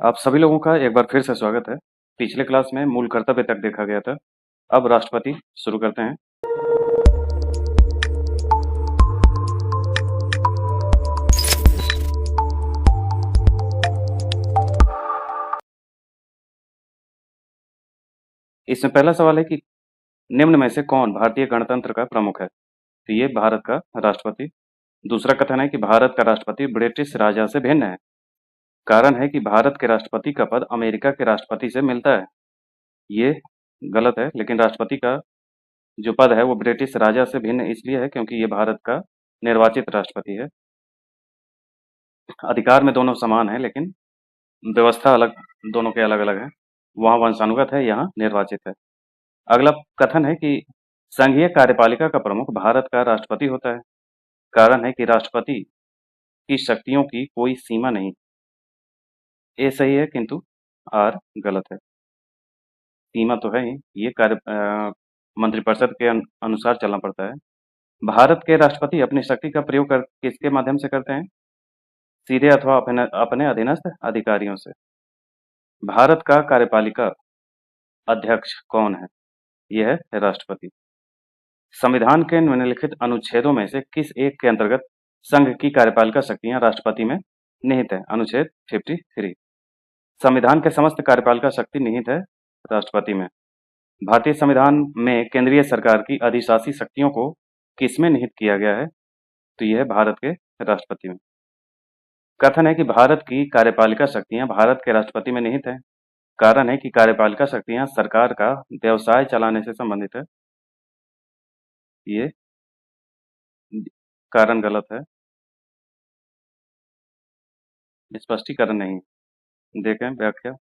आप सभी लोगों का एक बार फिर से स्वागत है। पिछले क्लास में मूल कर्तव्य तक देखा गया था। अब राष्ट्रपति शुरू करते हैं। इसमें पहला सवाल है कि निम्न में से कौन भारतीय गणतंत्र का प्रमुख है? तो ये भारत का राष्ट्रपति। दूसरा कथन है कि भारत का राष्ट्रपति ब्रिटिश राजा से भिन्न है। कारण है कि भारत के राष्ट्रपति का पद अमेरिका के राष्ट्रपति से मिलता है। ये गलत है, लेकिन राष्ट्रपति का जो पद है वो ब्रिटिश राजा से भिन्न इसलिए है क्योंकि ये भारत का निर्वाचित राष्ट्रपति है। अधिकार में दोनों समान है, लेकिन व्यवस्था अलग, दोनों के अलग अलग है। वहाँ वंशानुगत है, यहाँ निर्वाचित है। अगला कथन है कि संघीय कार्यपालिका का प्रमुख भारत का राष्ट्रपति होता है। कारण है कि राष्ट्रपति की शक्तियों की कोई सीमा नहीं। ए सही है, किंतु आर गलत है। सीमा तो है ही, ये मंत्रिपरिषद के अनुसार चलना पड़ता है। भारत के राष्ट्रपति अपनी शक्ति का प्रयोग किसके माध्यम से करते हैं? सीधे अथवा अपने अधीनस्थ अधिकारियों से। भारत का कार्यपालिका अध्यक्ष कौन है? यह है राष्ट्रपति। संविधान के निम्नलिखित अनुच्छेदों में से किस एक के अंतर्गत संघ की कार्यपालिका शक्तियां राष्ट्रपति में निहित है? अनुच्छेद 53। संविधान के समस्त कार्यपालिका शक्ति निहित है राष्ट्रपति में। भारतीय संविधान में केंद्रीय सरकार की अधिशासी शक्तियों को किसमें निहित किया गया है? तो यह है भारत के राष्ट्रपति में। कथन है कि भारत की कार्यपालिका शक्तियां भारत के राष्ट्रपति में निहित है। कारण है कि कार्यपालिका शक्तियां सरकार का व्यवसाय चलाने से संबंधित है। ये कारण गलत है, स्पष्टीकरण नहीं। देखें व्याख्या।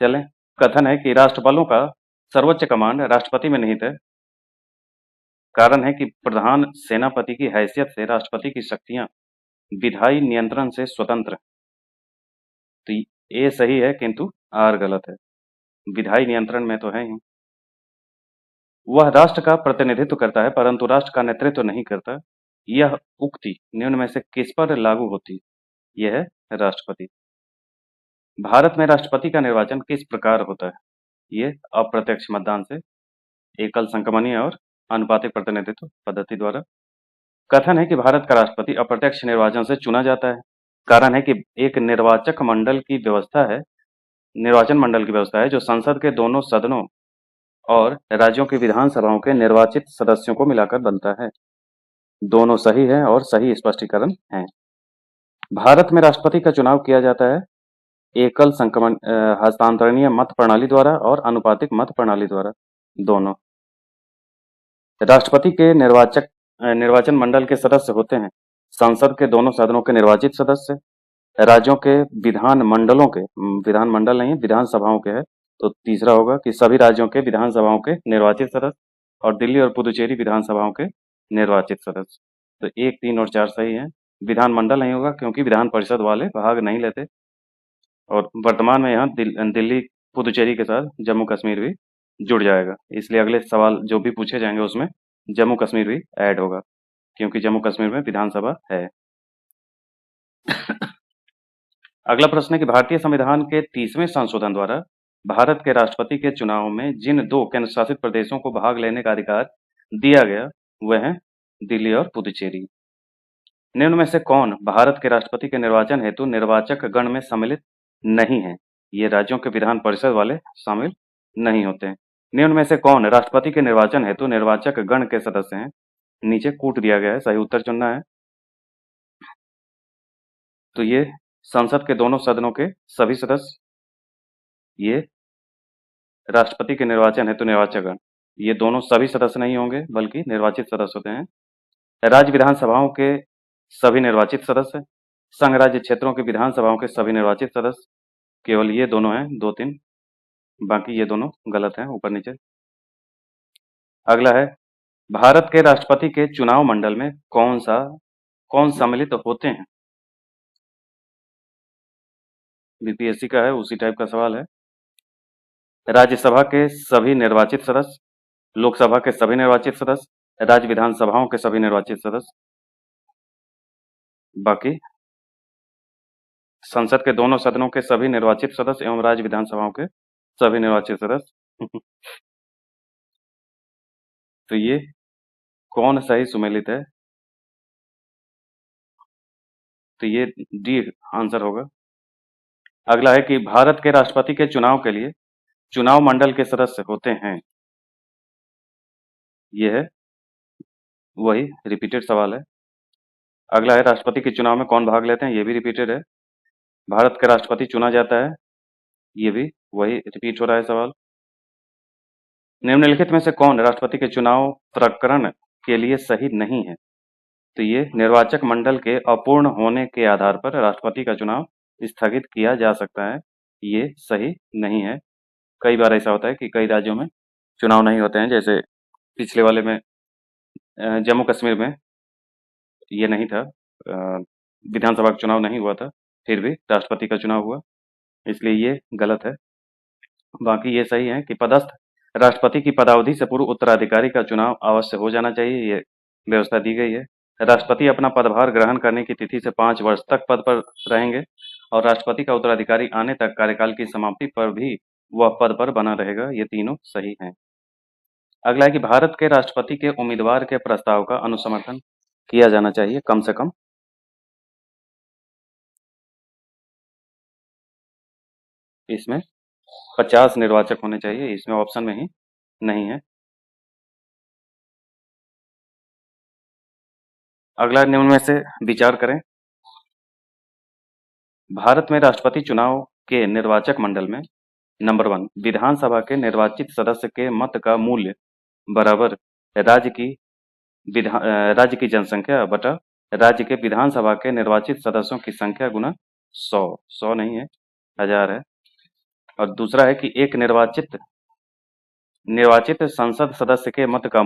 चलें, कथन है कि राष्ट्रपालों का सर्वोच्च कमांड राष्ट्रपति में निहित है। कारण है कि प्रधान सेनापति की हैसियत से राष्ट्रपति की शक्तियां विधायी नियंत्रण से स्वतंत्र। तो ये सही है, किंतु आर गलत है। विधायी नियंत्रण में तो है ही। वह राष्ट्र का प्रतिनिधित्व करता है परंतु राष्ट्र का नेतृत्व नहीं करता। यह उक्ति निम्न में से किस पर लागू होती? यह है राष्ट्रपति। भारत में राष्ट्रपति का निर्वाचन किस प्रकार होता है? ये अप्रत्यक्ष मतदान से, एकल संक्रमणीय और आनुपातिक प्रतिनिधित्व पद्धति द्वारा। कथन है कि भारत का राष्ट्रपति अप्रत्यक्ष निर्वाचन से चुना जाता है। कारण है कि एक निर्वाचन मंडल की व्यवस्था है जो संसद के दोनों सदनों और राज्यों की विधानसभाओं के निर्वाचित सदस्यों को मिलाकर बनता है। दोनों सही है और सही स्पष्टीकरण है। भारत में राष्ट्रपति का चुनाव किया जाता है एकल हस्तांतरणीय मत प्रणाली द्वारा और आनुपातिक मत प्रणाली द्वारा, दोनों। राष्ट्रपति के निर्वाचन मंडल के सदस्य होते हैं संसद के दोनों सदनों के निर्वाचित सदस्य, राज्यों के विधान मंडल नहीं, विधानसभाओं के है, तो तीसरा होगा कि सभी राज्यों के विधानसभाओं के निर्वाचित सदस्य और दिल्ली और पुदुचेरी विधानसभाओं के निर्वाचित सदस्य। तो 1, 3 और 4 सही है। विधान मंडल नहीं होगा क्योंकि विधान परिषद वाले भाग नहीं लेते, और वर्तमान में यहाँ दिल्ली पुदुचेरी के साथ जम्मू कश्मीर भी जुड़ जाएगा, इसलिए अगले सवाल जो भी पूछे जाएंगे उसमें जम्मू कश्मीर भी ऐड होगा क्योंकि जम्मू कश्मीर में विधानसभा है। अगला प्रश्न है कि भारतीय संविधान के 30वें संशोधन द्वारा भारत के राष्ट्रपति के चुनाव में जिन 2 केंद्र शासित प्रदेशों को भाग लेने का अधिकार दिया गया वह है दिल्ली और पुदुचेरी। निम्न में से कौन भारत के राष्ट्रपति के निर्वाचन हेतु निर्वाचक गण में सम्मिलित नहीं है? ये राज्यों के विधान परिषद वाले शामिल नहीं होते हैं। निम्न में से कौन राष्ट्रपति के निर्वाचन हेतु निर्वाचक गण के सदस्य हैं? नीचे कूट दिया गया है, सही उत्तर चुनना है। तो ये संसद के दोनों सदनों के सभी सदस्य, ये राष्ट्रपति के निर्वाचन हेतु निर्वाचक गण, ये दोनों सभी सदस्य नहीं होंगे बल्कि निर्वाचित सदस्य होते हैं। राज्य विधानसभाओं के सभी निर्वाचित सदस्य, संघ राज्य क्षेत्रों की विधानसभाओं के सभी निर्वाचित सदस्य, केवल ये दोनों हैं 2, 3, बाकी ये दोनों गलत हैं ऊपर नीचे। अगला है भारत के राष्ट्रपति के चुनाव मंडल में कौन सम्मिलित होते हैं? बीपीएससी का है, उसी टाइप का सवाल है। राज्यसभा के सभी निर्वाचित सदस्य, लोकसभा के सभी निर्वाचित सदस्य, राज्य विधानसभाओं के सभी निर्वाचित सदस्य। बाकी संसद के दोनों सदनों के सभी निर्वाचित सदस्य एवं राज्य विधानसभाओं के सभी निर्वाचित सदस्य। तो ये कौन सही सुमेलित है? तो ये डी आंसर होगा। अगला है कि भारत के राष्ट्रपति के चुनाव के लिए चुनाव मंडल के सदस्य होते हैं। ये है वही रिपीटेड सवाल है। अगला है राष्ट्रपति के चुनाव में कौन भाग लेते हैं? ये भी रिपीटेड है। भारत का राष्ट्रपति चुना जाता है। ये भी वही रिपीट हो रहा है सवाल। निम्नलिखित में से कौन राष्ट्रपति के चुनाव प्रकरण के लिए सही नहीं है? तो ये निर्वाचक मंडल के अपूर्ण होने के आधार पर राष्ट्रपति का चुनाव स्थगित किया जा सकता है। ये सही नहीं है। कई बार ऐसा होता है कि कई राज्यों में चुनाव नहीं होते हैं, जैसे पिछले वाले में जम्मू कश्मीर में ये नहीं था, विधानसभा का चुनाव नहीं हुआ था, फिर भी राष्ट्रपति का चुनाव हुआ, इसलिए ये गलत है। बाकी ये सही है कि पदस्थ राष्ट्रपति की पदावधि से पूर्व उत्तराधिकारी का चुनाव अवश्य हो जाना चाहिए, ये व्यवस्था दी गई है। राष्ट्रपति अपना पदभार ग्रहण करने की तिथि से 5 वर्ष तक पद पर रहेंगे और राष्ट्रपति का उत्तराधिकारी आने तक कार्यकाल की समाप्ति पर भी वह पद पर बना रहेगा। ये तीनों सही हैं। अगला है कि भारत के राष्ट्रपति के उम्मीदवार के प्रस्ताव का अनुसमर्थन किया जाना चाहिए कम से कम। इसमें 50 निर्वाचक होने चाहिए, इसमें ऑप्शन में ही नहीं है। अगला निम्न में से विचार करें। भारत में राष्ट्रपति चुनाव के निर्वाचक मंडल में नंबर 1 विधानसभा के निर्वाचित सदस्य के मत का मूल्य बराबर राज्य की राज्य की जनसंख्या बटा राज्य के विधानसभा के निर्वाचित सदस्यों की संख्या गुना 100 नहीं है, 1000 है। और दूसरा है कि एक निर्वाचित निर्वाचित संसद सदस्य के मत का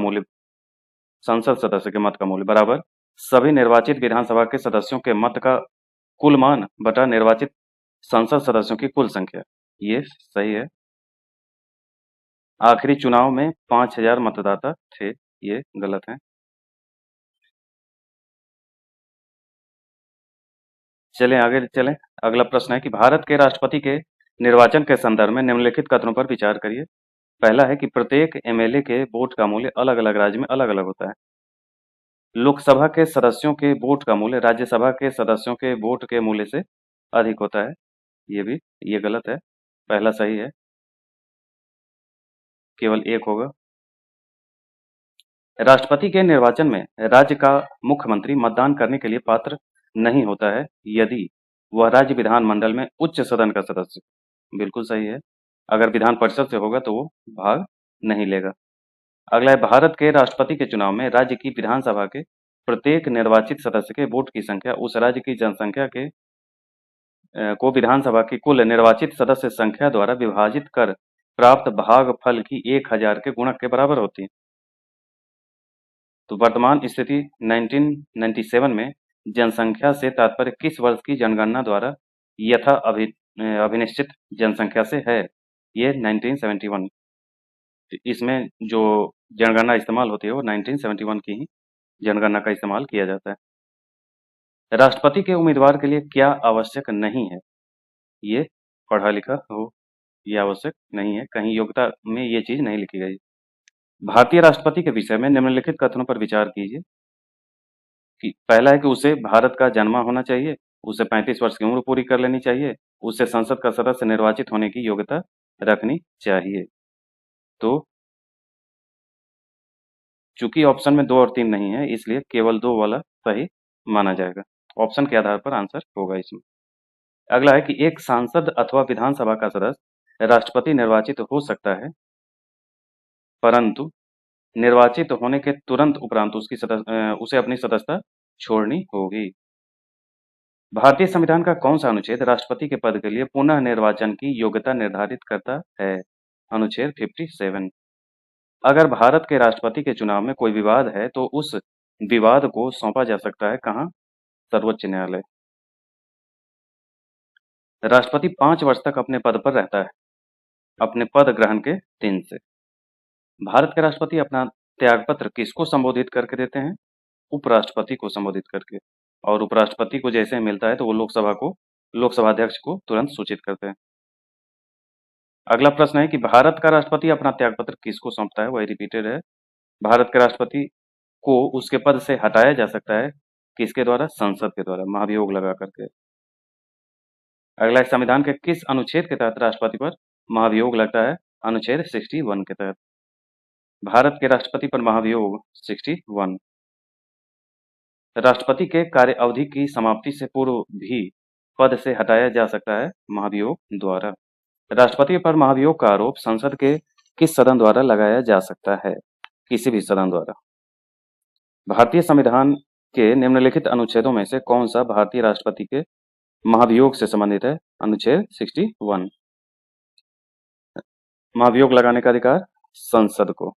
मूल्य बराबर सभी निर्वाचित विधानसभा के सदस्यों के मत का कुल मान बटा निर्वाचित संसद सदस्यों की कुल संख्या। ये सही है। आखिरी चुनाव में 5000 मतदाता थे, ये गलत है। चलें आगे चलें। अगला प्रश्न है कि भारत के राष्ट्रपति के निर्वाचन के संदर्भ में निम्नलिखित कथनों पर विचार करिए। पहला है कि प्रत्येक एमएलए के वोट का मूल्य अलग-अलग राज्य में अलग-अलग होता है। लोकसभा के सदस्यों के वोट का मूल्य राज्यसभा के सदस्यों के वोट के मूल्य से अधिक होता है। ये गलत है। पहला सही है, केवल एक होगा। राष्ट्रपति के निर्वाचन में राज्य का मुख्यमंत्री मतदान करने के लिए पात्र नहीं होता है यदि वह राज्य विधानमंडल में उच्च सदन का सदस्य। बिल्कुल सही है। अगर विधान परिषद से होगा तो वो भाग नहीं लेगा। अगला है भारत के राष्ट्रपति के चुनाव में राज्य की विधानसभा के प्रत्येक निर्वाचित सदस्य के वोट की संख्या उस राज्य की जनसंख्या के को विधानसभा की कुल निर्वाचित सदस्य संख्या द्वारा विभाजित कर प्राप्त भागफल की 1000 के गुणक के बराबर होती है। तो वर्तमान स्थिति 1997 में जनसंख्या से तात्पर्य किस वर्ष की जनगणना द्वारा यथा अभिनिश्चित जनसंख्या से है? ये 1971। इसमें जो जनगणना इस्तेमाल होती है वो 1971 की ही जनगणना का इस्तेमाल किया जाता है। राष्ट्रपति के उम्मीदवार के लिए क्या आवश्यक नहीं है? ये पढ़ा लिखा हो, ये आवश्यक नहीं है। कहीं योग्यता में ये चीज नहीं लिखी गई। भारतीय राष्ट्रपति के विषय में निम्नलिखित कथनों पर विचार कीजिए। कि पहला है कि उसे भारत का जन्मा होना चाहिए, उसे 35 वर्ष की उम्र पूरी कर लेनी चाहिए, उसे संसद का सदस्य निर्वाचित होने की योग्यता रखनी चाहिए। तो चूंकि ऑप्शन में 2 और 3 नहीं है, इसलिए केवल 2 वाला सही माना जाएगा। ऑप्शन के आधार पर आंसर होगा इसमें। अगला है कि एक सांसद अथवा विधानसभा का सदस्य राष्ट्रपति निर्वाचित हो सकता है, परंतु निर्वाचित होने के तुरंत उपरांत उसे अपनी सदस्यता छोड़नी होगी। भारतीय संविधान का कौन सा अनुच्छेद राष्ट्रपति के पद के लिए पुनः निर्वाचन की योग्यता निर्धारित करता है? अनुच्छेद 57। अगर भारत के राष्ट्रपति के चुनाव में कोई विवाद है तो उस विवाद को सौंपा जा सकता है कहाँ? सर्वोच्च न्यायालय। राष्ट्रपति 5 वर्ष तक अपने पद पर रहता है अपने पद ग्रहण के दिन से। भारत के राष्ट्रपति अपना त्यागपत्र किसको संबोधित करके देते हैं? उपराष्ट्रपति को संबोधित करके। और उपराष्ट्रपति को जैसे ही मिलता है तो वो लोकसभा अध्यक्ष को तुरंत सूचित करते हैं। अगला प्रश्न है कि भारत का राष्ट्रपति अपना त्यागपत्र किसको सौंपता है? वही रिपीटेड है। भारत के राष्ट्रपति को उसके पद से हटाया जा सकता है किसके द्वारा? संसद के द्वारा, महाभियोग लगा करके। अगला है, संविधान के किस अनुच्छेद के तहत राष्ट्रपति पर महाभियोग लगता है? अनुच्छेद 61 के तहत। भारत के राष्ट्रपति पर महाभियोग 61। राष्ट्रपति के कार्य अवधि की समाप्ति से पूर्व भी पद से हटाया जा सकता है महाभियोग द्वारा। राष्ट्रपति पर महाभियोग का आरोप संसद के किस सदन द्वारा लगाया जा सकता है? किसी भी सदन द्वारा। भारतीय संविधान के निम्नलिखित अनुच्छेदों में से कौन सा भारतीय राष्ट्रपति के महाभियोग से संबंधित है? अनुच्छेद 61। महाभियोग लगाने का अधिकार संसद को।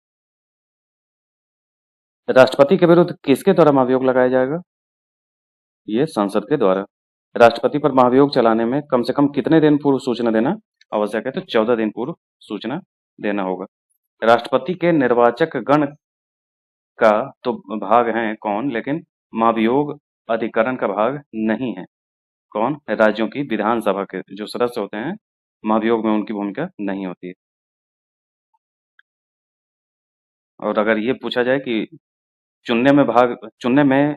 राष्ट्रपति के विरुद्ध किसके द्वारा महाभियोग लगाया जाएगा? ये संसद के द्वारा। राष्ट्रपति पर महाभियोग चलाने में कम से कम कितने दिन पूर्व सूचना देना आवश्यक है? तो 14 दिन पूर्व सूचना देना होगा। राष्ट्रपति के निर्वाचक गण का तो भाग हैं कौन, लेकिन महाभियोग अधिकरण का भाग नहीं है। कौन? राज्यों की विधानसभा के जो सदस्य होते हैं, महाभियोग में उनकी भूमिका नहीं होती है। और अगर ये पूछा जाए कि चुनने में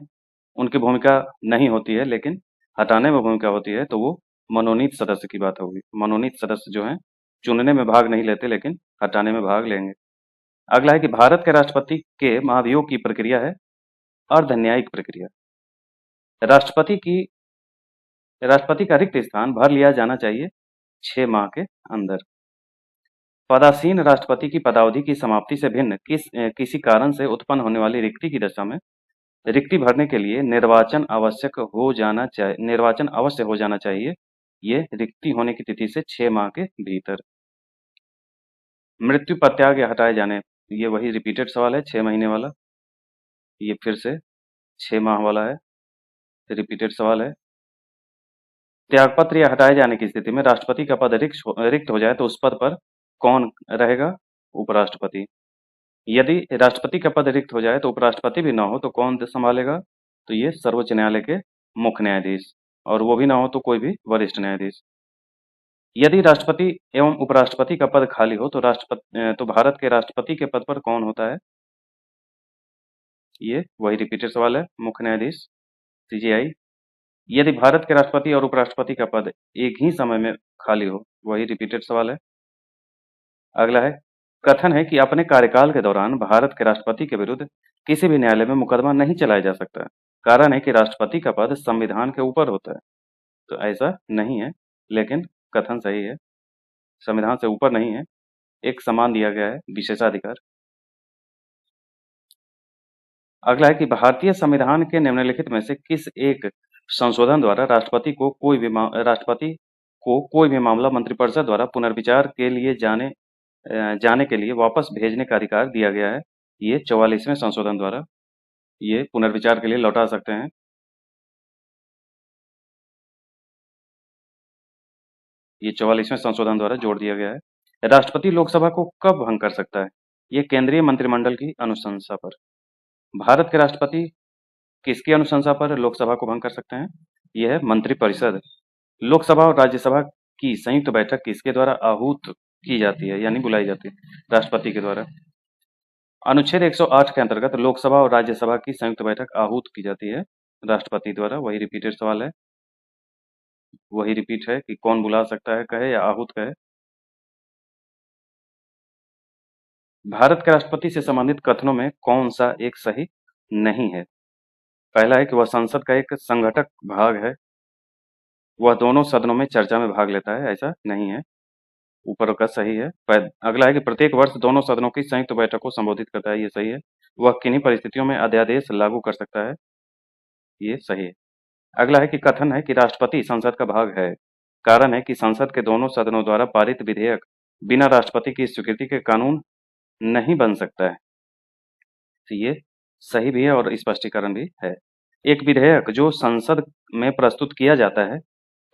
उनकी भूमिका नहीं होती है, लेकिन हटाने में भूमिका होती है, तो वो मनोनीत सदस्य की बात होगी। मनोनीत सदस्य जो हैं, चुनने में भाग नहीं लेते, लेकिन हटाने में भाग लेंगे। अगला है कि भारत के राष्ट्रपति के महाभियोग की प्रक्रिया है अर्धन्यायिक प्रक्रिया। राष्ट्रपति का रिक्त स्थान भर लिया जाना चाहिए 6 माह के अंदर। पदासीन राष्ट्रपति की पदावधि की समाप्ति से भिन्न किसी कारण से उत्पन्न होने वाली रिक्ति की दशा में रिक्ति भरने के लिए निर्वाचन अवश्य हो जाना चाहिए। ये रिक्ति होने की तिथि से 6 माह के भीतर। मृत्यु पर त्याग या हटाए जाने, ये वही रिपीटेड सवाल है 6 महीने वाला। ये फिर से 6 माह वाला है, रिपीटेड सवाल है। त्यागपत्र या हटाए जाने की स्थिति में राष्ट्रपति का पद रिक्त हो जाए तो उस पद पर कौन रहेगा? उपराष्ट्रपति। यदि राष्ट्रपति का पद रिक्त हो जाए तो उपराष्ट्रपति भी ना हो तो कौन संभालेगा? तो ये सर्वोच्च न्यायालय के मुख्य न्यायाधीश, और वो भी ना हो तो कोई भी वरिष्ठ न्यायाधीश। यदि राष्ट्रपति एवं उपराष्ट्रपति का पद खाली हो तो भारत के राष्ट्रपति के पद पर कौन होता है? ये वही रिपीटेड सवाल है, मुख्य न्यायाधीश सीजेआई। यदि भारत के राष्ट्रपति और उपराष्ट्रपति का पद एक ही समय में खाली हो, वही रिपीटेड सवाल है। अगला है, कथन है कि अपने कार्यकाल के दौरान भारत के राष्ट्रपति के विरुद्ध किसी भी न्यायालय में मुकदमा नहीं चलाया जा सकता। कारण है कि राष्ट्रपति का पद संविधान के ऊपर होता है। तो ऐसा नहीं है, लेकिन कथन सही है। संविधान से ऊपर नहीं है, एक सम्मान दिया गया है, विशेषाधिकार। अगला है कि भारतीय संविधान के निम्नलिखित में से किस एक संशोधन द्वारा राष्ट्रपति को कोई भी मामला मंत्रिपरिषद द्वारा पुनर्विचार के लिए जाने के लिए वापस भेजने का अधिकार दिया गया है? ये 44वें संशोधन द्वारा ये पुनर्विचार के लिए लौटा सकते हैं। ये 44वें संशोधन द्वारा जोड़ दिया गया है। राष्ट्रपति लोकसभा को कब भंग कर सकता है? ये केंद्रीय मंत्रिमंडल की अनुशंसा पर। भारत के राष्ट्रपति किसकी अनुशंसा पर लोकसभा को भंग कर सकते हैं? यह है मंत्रिपरिषद। लोकसभा और राज्यसभा की संयुक्त बैठक किसके द्वारा आहूत की जाती है, यानी बुलाई जाती है? राष्ट्रपति के द्वारा। अनुच्छेद 108 के अंतर्गत लोकसभा और राज्यसभा की संयुक्त बैठक आहूत की जाती है राष्ट्रपति द्वारा। वही रिपीटेड सवाल है, वही रिपीट है कि कौन बुला सकता है कहे या आहूत कहे। भारत के राष्ट्रपति से संबंधित कथनों में कौन सा एक सही नहीं है? पहला है कि वह संसद का एक संघटक भाग है, वह दोनों सदनों में चर्चा में भाग लेता है, ऐसा नहीं है, ऊपर का सही है। अगला है कि प्रत्येक वर्ष दोनों सदनों की संयुक्त बैठक को संबोधित करता है, ये सही है। वह किन्हीं परिस्थितियों में अध्यादेश लागू कर सकता है, ये सही है। अगला है कि कथन है कि राष्ट्रपति संसद का भाग है। कारण है कि संसद के दोनों सदनों द्वारा पारित विधेयक बिना राष्ट्रपति की स्वीकृति के कानून नहीं बन सकता है, तो ये सही भी है और स्पष्टीकरण भी है। एक विधेयक जो संसद में प्रस्तुत किया जाता है,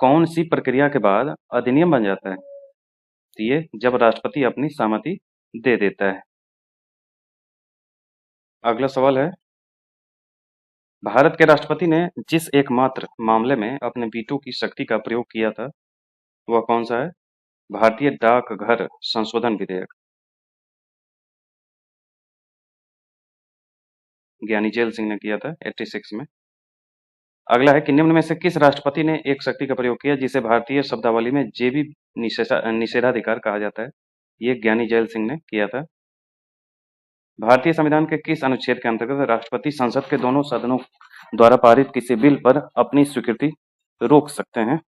कौन सी प्रक्रिया के बाद अधिनियम बन जाता है? तो ये जब राष्ट्रपति अपनी सहमति दे देता है। अगला सवाल है, भारत के राष्ट्रपति ने जिस एकमात्र मामले में अपने वीटो की शक्ति का प्रयोग किया था, वह कौन सा है? भारतीय डाकघर संशोधन विधेयक। ज्ञानी जेल सिंह ने किया था 86 में। अगला है कि निम्न में से किस राष्ट्रपति ने एक शक्ति का प्रयोग किया जिसे भारतीय शब्दावली में जेबी निषेधाधिकार कहा जाता है? ये ज्ञानी जेल सिंह ने किया था। भारतीय संविधान के किस अनुच्छेद के अंतर्गत राष्ट्रपति संसद के दोनों सदनों द्वारा पारित किसी बिल पर अपनी स्वीकृति रोक सकते हैं?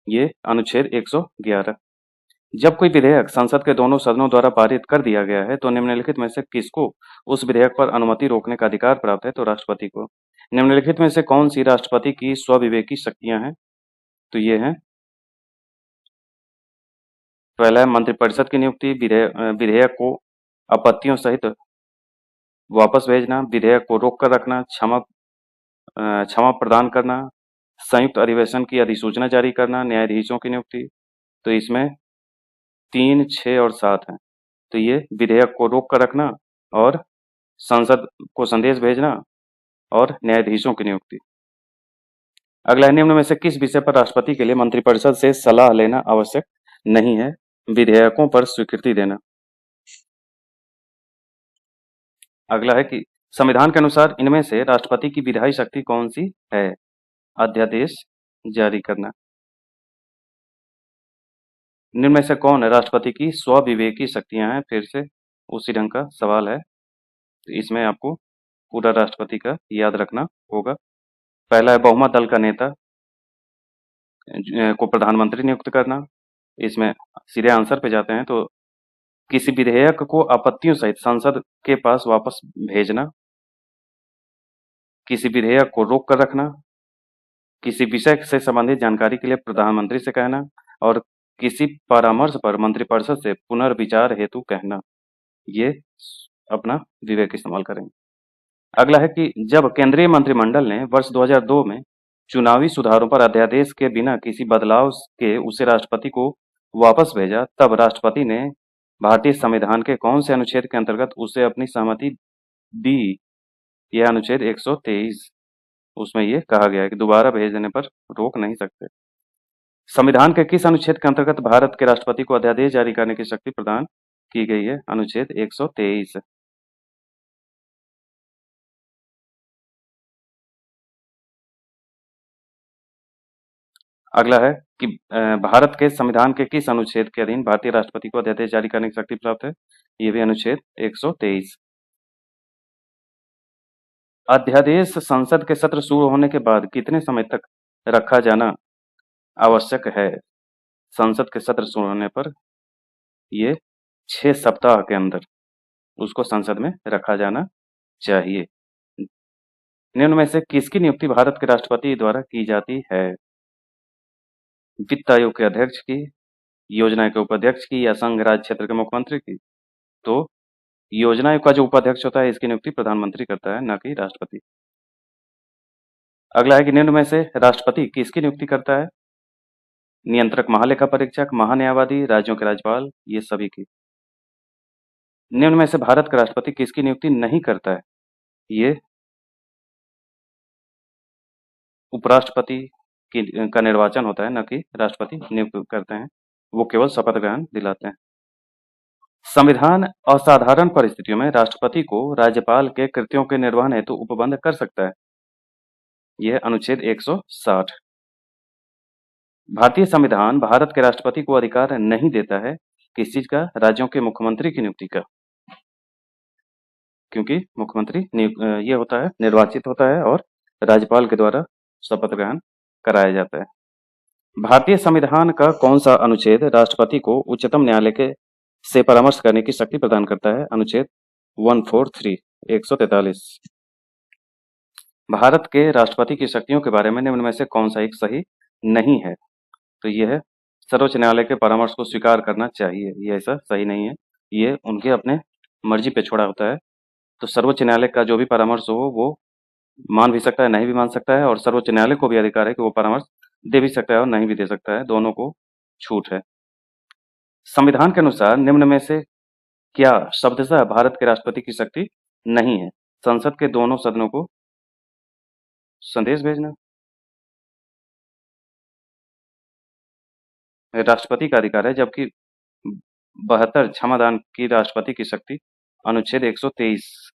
ये अनुच्छेद 111। जब कोई विधेयक संसद के दोनों सदनों द्वारा पारित कर दिया गया है तो निम्नलिखित में से किसको उस विधेयक पर अनुमति रोकने का अधिकार प्राप्त है? तो राष्ट्रपति को। निम्नलिखित में से कौन सी राष्ट्रपति की स्वविवेकी शक्तियां हैं? तो ये हैं, पहला है मंत्रिपरिषद की नियुक्ति, विधेयक को आपत्तियों सहित वापस भेजना, विधेयक को रोक कर रखना, क्षमा प्रदान करना, संयुक्त अधिवेशन की अधिसूचना जारी करना, न्यायाधीशों की नियुक्ति। तो इसमें 3, 6 और 7 हैं। तो ये विधेयक को रोक कर रखना और संसद को संदेश भेजना और न्यायाधीशों की नियुक्ति। अगला है, निम्न में से किस विषय पर राष्ट्रपति के लिए मंत्रिपरिषद से सलाह लेना आवश्यक नहीं है? विधेयकों पर स्वीकृति देना। अगला है कि संविधान के अनुसार इनमें से राष्ट्रपति की विधायी शक्ति कौन सी है? अध्यादेश जारी करना। निम्न में से कौन राष्ट्रपति की स्वविवेकी शक्तियां हैं? फिर से उसी ढंग का सवाल है, तो इसमें आपको पूरा राष्ट्रपति का याद रखना होगा। पहला है बहुमत दल का नेता को प्रधानमंत्री नियुक्त करना। इसमें सीधे आंसर पे जाते हैं, तो किसी विधेयक को आपत्तियों सहित संसद के पास वापस भेजना, किसी विधेयक को रोक कर रखना, किसी विषय से संबंधित जानकारी के लिए प्रधानमंत्री से कहना और किसी परामर्श पर मंत्रिपरिषद से पुनर्विचार हेतु कहना। ये अपना विवेक इस्तेमाल करेंगे। अगला है कि जब केंद्रीय मंत्रिमंडल ने वर्ष 2002 में चुनावी सुधारों पर अध्यादेश के बिना किसी बदलाव के उसे राष्ट्रपति को वापस भेजा, तब राष्ट्रपति ने भारतीय संविधान के कौन से अनुच्छेद के अंतर्गत उसे अपनी सहमति दी? यह अनुच्छेद 123। उसमें ये कहा गया है कि दोबारा भेजने पर रोक नहीं सकते। संविधान के किस अनुच्छेद के अंतर्गत भारत के राष्ट्रपति को अध्यादेश जारी करने की शक्ति प्रदान की गई है? अनुच्छेद 123। अगला है कि भारत के संविधान के किस अनुच्छेद के अधीन भारतीय राष्ट्रपति को अध्यादेश जारी करने की शक्ति प्राप्त है? ये भी अनुच्छेद 123। अध्यादेश संसद के सत्र शुरू होने के बाद कितने समय तक रखा जाना आवश्यक है? संसद के सत्र शुरू होने पर ये 6 सप्ताह के अंदर उसको संसद में रखा जाना चाहिए। निम्न में से किसकी नियुक्ति भारत के राष्ट्रपति द्वारा की जाती है? वित्त आयोग के अध्यक्ष की, योजना के उपाध्यक्ष की या संघ राज्य क्षेत्र के मुख्यमंत्री की? तो योजना आयोग का जो उपाध्यक्ष होता है इसकी नियुक्ति प्रधानमंत्री करता है, न कि राष्ट्रपति। अगला है कि निम्न में से राष्ट्रपति किसकी नियुक्ति करता है? नियंत्रक, महालेखा परीक्षक, महान्यायवादी, राज्यों के राज्यपाल, ये सभी की। निम्न में से भारत का राष्ट्रपति किसकी नियुक्ति नहीं करता है? ये उपराष्ट्रपति का निर्वाचन होता है, न कि राष्ट्रपति नियुक्त करते हैं। वो केवल शपथ ग्रहण दिलाते हैं। संविधान असाधारण परिस्थितियों में राष्ट्रपति को राज्यपाल के कृत्यों के निर्वहन हेतु उपबंध कर सकता है। यह अनुच्छेद 160। भारतीय संविधान भारत के राष्ट्रपति को अधिकार नहीं देता है किस चीज का? राज्यों के मुख्यमंत्री की नियुक्ति का, क्योंकि मुख्यमंत्री ये होता है, निर्वाचित होता है और राज्यपाल के द्वारा शपथ ग्रहण कराया जाता है। भारतीय संविधान का कौन सा अनुच्छेद राष्ट्रपति को उच्चतम न्यायालय के से परामर्श करने की शक्ति प्रदान करता है? अनुच्छेद 143, 143। भारत के राष्ट्रपति की शक्तियों के बारे में निम्न में से कौन सा एक सही नहीं है? तो ये है, सर्वोच्च न्यायालय के परामर्श को स्वीकार करना चाहिए। ये ऐसा सही नहीं है, ये उनके अपने मर्जी पे छोड़ा होता है। तो सर्वोच्च न्यायालय का जो भी परामर्श हो वो मान भी सकता है, नहीं भी मान सकता है, और सर्वोच्च न्यायालय को भी अधिकार है कि वो परामर्श दे भी सकता है और नहीं भी दे सकता है, दोनों को छूट है। संविधान के अनुसार निम्न में से क्या शब्दशः भारत के राष्ट्रपति की शक्ति नहीं है? संसद के दोनों सदनों को संदेश भेजना। राष्ट्रपति का अधिकार है, जबकि 72 क्षमादान की राष्ट्रपति की शक्ति, अनुच्छेद 123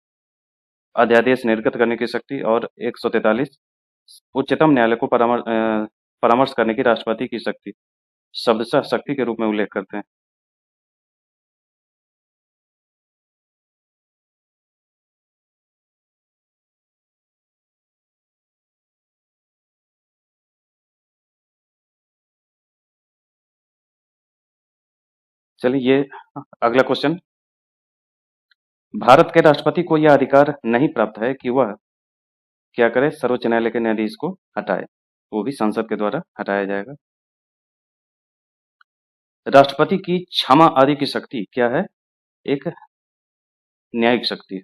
अध्यादेश निर्गत करने की शक्ति और 143 उच्चतम न्यायालय को परामर्श करने की राष्ट्रपति की शक्ति शब्दशः शक्ति के रूप में उल्लेख करते हैं। चलिए ये अगला क्वेश्चन। भारत के राष्ट्रपति को यह अधिकार नहीं प्राप्त है कि वह क्या करे, सर्वोच्च न्यायालय के न्यायाधीश को हटाए, वो भी संसद के द्वारा हटाया जाएगा। राष्ट्रपति की क्षमा आदि की शक्ति क्या है? एक न्यायिक शक्ति है।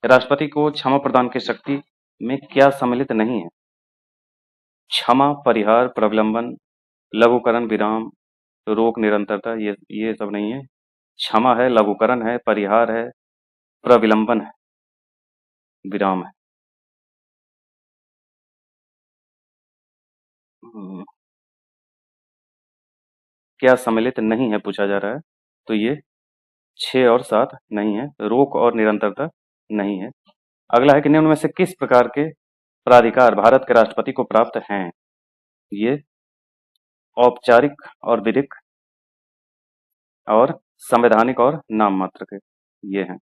राष्ट्रपति को क्षमा प्रदान की शक्ति में क्या सम्मिलित नहीं है? क्षमा, परिहार, प्रविलंबन, लघुकरण, विराम, रोक, निरंतरता, ये सब नहीं है। क्षमा है, लघुकरण है, परिहार है, प्रविलंबन है, विराम है। क्या सम्मिलित नहीं है पूछा जा रहा है, तो ये 6 और 7 नहीं है, रोक और निरंतरता नहीं है। अगला है कि निम्न में से किस प्रकार के प्राधिकार भारत के राष्ट्रपति को प्राप्त हैं? ये औपचारिक और विधिक और संवैधानिक और नाम मात्र के ये हैं।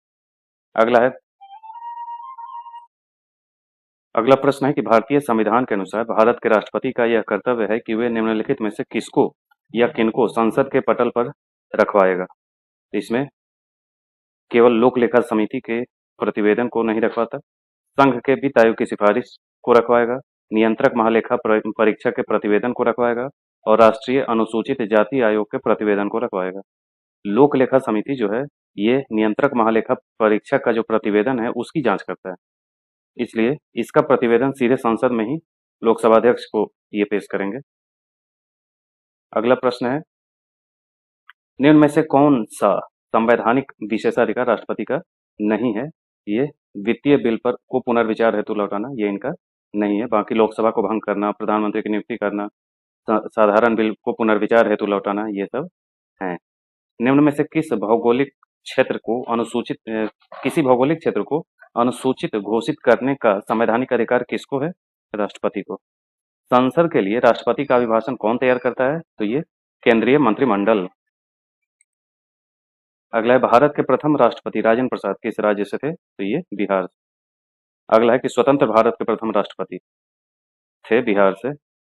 अगला प्रश्न है कि भारतीय संविधान के अनुसार भारत के राष्ट्रपति का यह कर्तव्य है कि वे निम्नलिखित में से किसको या किनको संसद के पटल पर रखवाएगा? इसमें केवल लोक लेखा समिति के प्रतिवेदन को नहीं रखवाता, संघ के वित्त आयोग की सिफारिश को रखवाएगा, नियंत्रक महालेखा परीक्षक के प्रतिवेदन को रखवाएगा और राष्ट्रीय अनुसूचित जाति आयोग के प्रतिवेदन को रखवाएगा। लोक लेखा समिति जो है ये नियंत्रक महालेखा परीक्षक का जो प्रतिवेदन है उसकी जांच करता है, इसलिए इसका प्रतिवेदन सीधे संसद में ही लोकसभा अध्यक्ष को ये पेश करेंगे। अगला प्रश्न है, निम्न में से कौन सा संवैधानिक विशेषाधिकार राष्ट्रपति का नहीं है? ये वित्तीय बिल पर को पुनर्विचार हेतु लौटाना, ये इनका नहीं है। बाकी लोकसभा को भंग करना, प्रधानमंत्री की नियुक्ति करना, साधारण बिल को पुनर्विचार हेतु लौटाना, ये सब हैं। निम्न में से किसी भौगोलिक क्षेत्र को अनुसूचित घोषित करने का संवैधानिक अधिकार किसको है? राष्ट्रपति को। संसद के लिए राष्ट्रपति का अभिभाषण कौन तैयार करता है? तो ये केंद्रीय मंत्रिमंडल। अगला है, भारत के प्रथम राष्ट्रपति राजेंद्र प्रसाद किस राज्य से थे? तो ये बिहार से। अगला है कि स्वतंत्र भारत के प्रथम राष्ट्रपति थे बिहार से।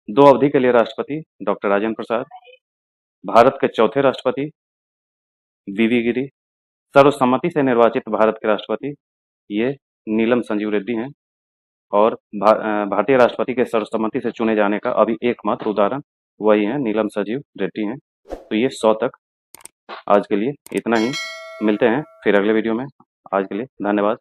2 अवधि के लिए राष्ट्रपति डॉक्टर राजेंद्र प्रसाद। भारत के चौथे राष्ट्रपति वीवी गिरी। सर्वसम्मति से निर्वाचित भारत के राष्ट्रपति ये नीलम संजीव रेड्डी हैं और भारतीय राष्ट्रपति के सर्वसम्मति से चुने जाने का अभी एकमात्र उदाहरण वही है, नीलम संजीव रेड्डी हैं। तो ये 100 तक आज के लिए इतना ही। मिलते हैं फिर अगले वीडियो में। आज के लिए धन्यवाद।